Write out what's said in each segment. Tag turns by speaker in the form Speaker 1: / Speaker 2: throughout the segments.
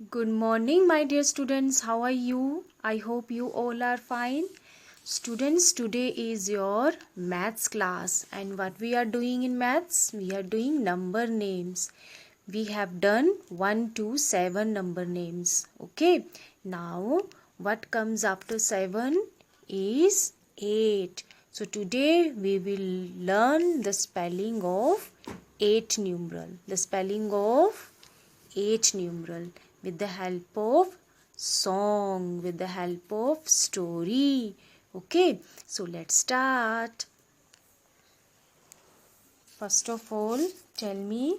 Speaker 1: Good morning, my dear students. How are you? I hope you all are fine. Students, today is your maths class, and what we are doing in maths? We are doing number names. We have done 1 to 7 number names. Okay. Now, what comes after 7 is 8. So, today we will learn the spelling of 8 numeral. The spelling of 8 numeral with the help of song, with the help of story. Okay, so let's start. First of all, tell me,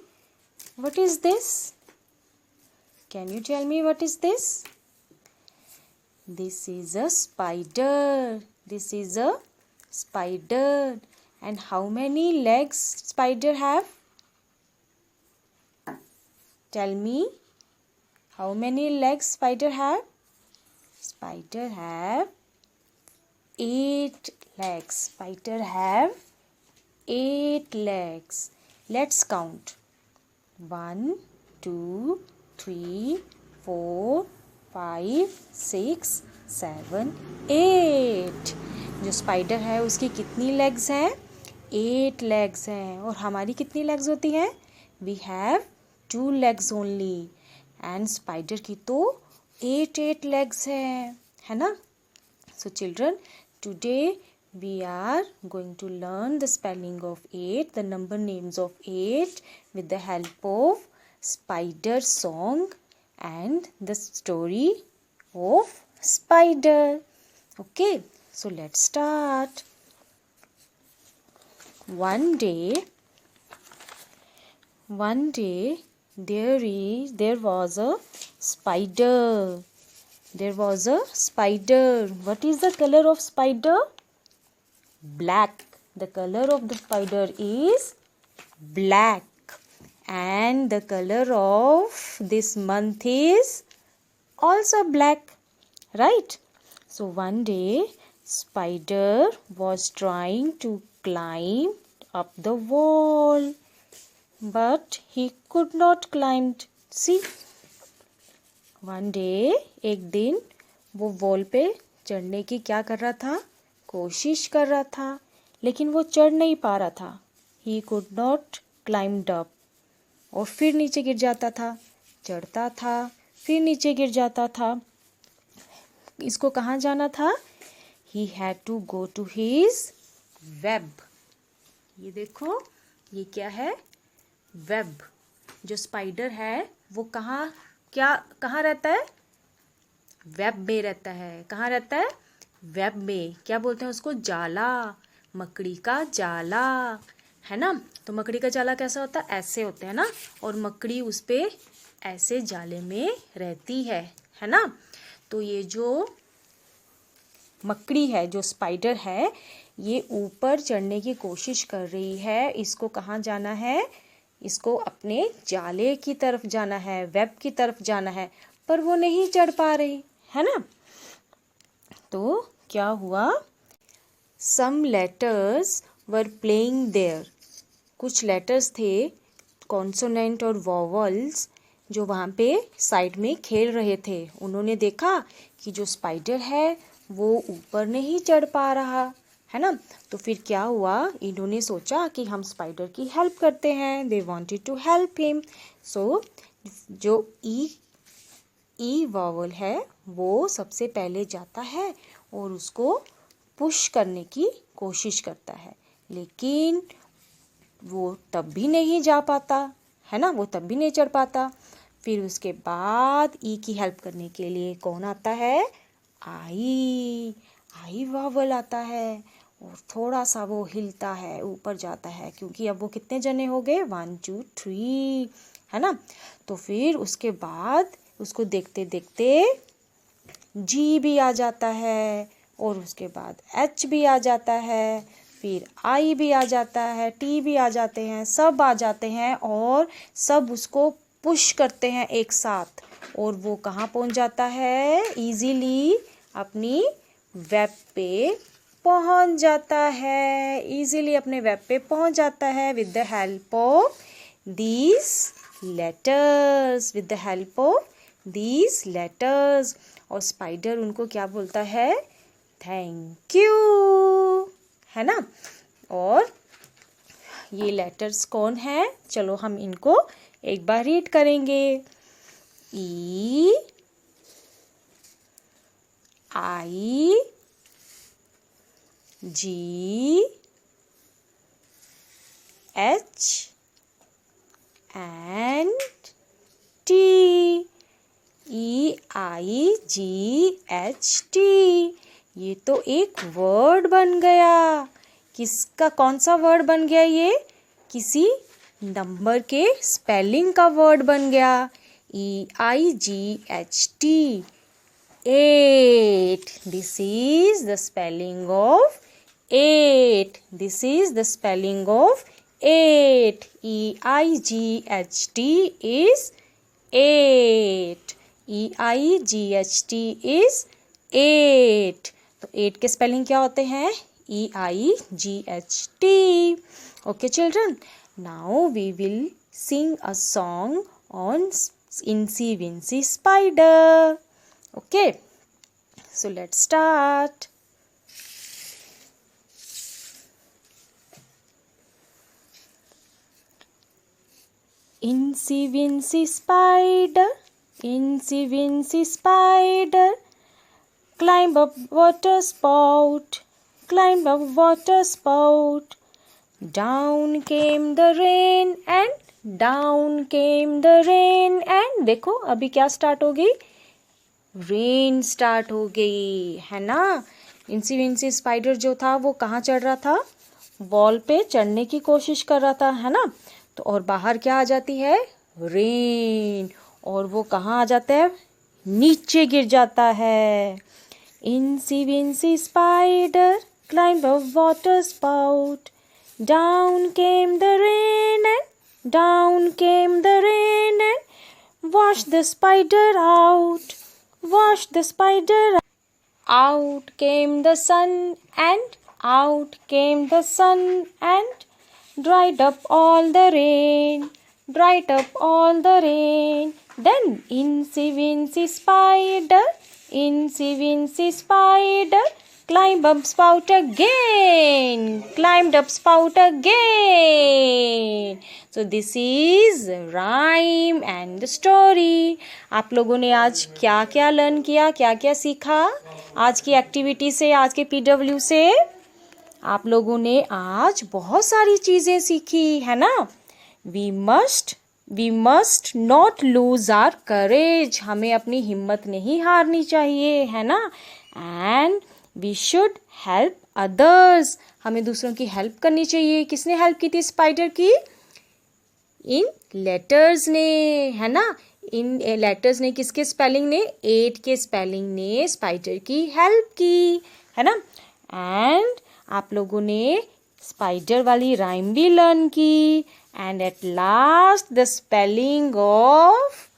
Speaker 1: what is this? Can you tell me what is this? This is a spider. This is a spider. And how many legs spider have? Tell me. How many legs spider have? Spider have 8 legs. Spider have 8 legs. Let's count. 1, 2, 3, 4, 5, 6, 7, 8. जो spider है उसकी कितनी legs हैं? 8 legs हैं. और हमारी कितनी legs होती हैं? We have 2 legs only. And spider की तो 8 लेग्स है ना. So children, today we are going to learn the spelling of 8, the number names of 8 with the help of spider song and the story of spider. Okay, so let's start. One day there was a spider. There was a spider. What is the color of spider? Black. The color of the spider is black. And the color of this month is also black. Right? So one day spider was trying to climb up the wall. But he could not climb. See? One day, एक दिन वो wall पे चढ़ने की क्या कर रहा था? कोशिश कर रहा था, लेकिन वो चढ़ नहीं पा रहा था. He could not climbed up. और फिर नीचे गिर जाता था, चढ़ता था, फिर नीचे गिर जाता था. इसको कहाँ जाना था? He had to go to his web. ये देखो, ये क्या है? वेब. जो स्पाइडर है वो कहाँ रहता है? वेब में रहता है. कहाँ रहता है? वेब में. क्या बोलते हैं उसको? जाला. मकड़ी का जाला, है ना. तो मकड़ी का जाला कैसा होता है? ऐसे होता है ना. और मकड़ी उस पे ऐसे जाले में रहती है ना. तो ये जो मकड़ी है, जो स्पाइडर है, ये ऊपर चढ़ने की कोशिश कर रही है. इसको कहाँ जाना है? इसको अपने जाले की तरफ जाना है, वेब की तरफ जाना है, पर वो नहीं चढ़ पा रही है ना. तो क्या हुआ? Some letters were playing there. कुछ लेटर्स थे, कॉन्सोनेंट और वॉवल्स, जो वहाँ पे साइड में खेल रहे थे. उन्होंने देखा कि जो स्पाइडर है वो ऊपर नहीं चढ़ पा रहा है ना. तो फिर क्या हुआ? इन्होंने सोचा कि हम स्पाइडर की हेल्प करते हैं. They wanted to help him. So जो ई वॉवल है वो सबसे पहले जाता है और उसको पुश करने की कोशिश करता है, लेकिन वो तब भी नहीं जा पाता है ना. वो तब भी नहीं चढ़ पाता. फिर उसके बाद ई की हेल्प करने के लिए कौन आता है? आई वॉवल आता है. और थोड़ा सा वो हिलता है, ऊपर जाता है, क्योंकि अब वो कितने जने हो गए? 1 2 3, है ना. तो फिर उसके बाद उसको देखते देखते जी भी आ जाता है, और उसके बाद एच भी आ जाता है, फिर आई भी आ जाता है, टी भी आ जाते हैं, सब आ जाते हैं, और सब उसको पुश करते हैं एक साथ. और वो कहाँ पहुँच जाता है? इजीली अपनी वेब पे पहुंच जाता है. इजीली अपने वेब पे पहुंच जाता है with the help of these letters, with the help of these letters. और स्पाइडर उनको क्या बोलता है? थैंक यू, है ना। और ये लेटर्स कौन है? चलो हम इनको एक बार रीड करेंगे। E I G H and T. EIGHT। ये तो एक वर्ड बन गया। किसका, कौन सा वर्ड बन गया? ये किसी नंबर के स्पेलिंग का वर्ड बन गया। EIGHT, 8. This is the spelling of 8. This is the spelling of 8. EIGHT is 8. EIGHT is 8. तो 8 के स्पेलिंग क्या होते हैं? EIGHT. Okay children, now we will sing a song on Incy Wincy Spider. Okay, so let's start. Incy Wincy Spider, Incy Wincy Spider, climb up water spout, climb up water spout. Down came the rain and down came the rain and देखो अभी क्या start हो गई? Rain start हो गई, है ना। इंसी Wincy spider जो था वो कहाँ चढ़ रहा था? वॉल पे चढ़ने की कोशिश कर रहा था, है ना। तो और बाहर क्या आ जाती है? रेन। और वो कहाँ आ जाता है? नीचे गिर जाता है। Incy Wincy spider climb a water spout, down came the rain and down came the rain and wash the spider out, wash the spider out. Came the sun and out came the sun and dried up all the rain, dried up all the rain. Then Incy Wincy Spider, Incy Wincy Spider climbed up spout again, climbed up spout again. So this is rhyme and the story. आप लोगों ने आज क्या क्या learn किया, क्या क्या सीखा आज की एक्टिविटी से, आज के PW से? आप लोगों ने आज बहुत सारी चीज़ें सीखी, है ना। We must not lose our courage. हमें अपनी हिम्मत नहीं हारनी चाहिए, है ना। And we should help others. हमें दूसरों की हेल्प करनी चाहिए। किसने हेल्प की थी स्पाइडर की? इन लेटर्स ने, है ना। इन लेटर्स ने, किसके स्पेलिंग ने? 8 के स्पेलिंग ने स्पाइडर की हेल्प की, है ना। एंड आप लोगों ने स्पाइडर वाली राइम भी लर्न की। And at last the spelling of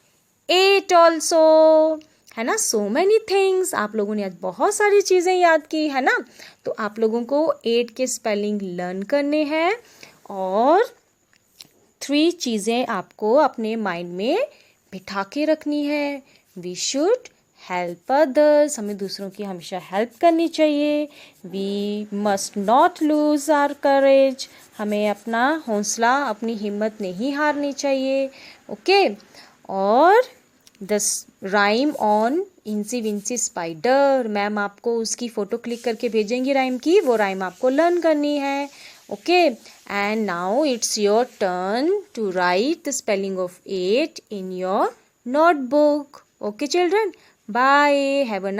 Speaker 1: 8 also, है ना। So many things. आप लोगों ने आज बहुत सारी चीज़ें याद की, है ना। तो आप लोगों को 8 के स्पेलिंग लर्न करने हैं और 3 चीज़ें आपको अपने माइंड में बिठा के रखनी है। वी शुड हेल्प अदर्स, हमें दूसरों की हमेशा हेल्प करनी चाहिए। We must not lose our courage, हमें अपना हौसला, अपनी हिम्मत नहीं हारनी चाहिए। ओके। और the rhyme on Incy Wincy spider, ma'am आपको उसकी फ़ोटो क्लिक करके भेजेंगी राइम की, वो राइम आपको लर्न करनी है। Okay, and now it's your turn to write the spelling of 8 in your notebook. Okay children, bye, have a nice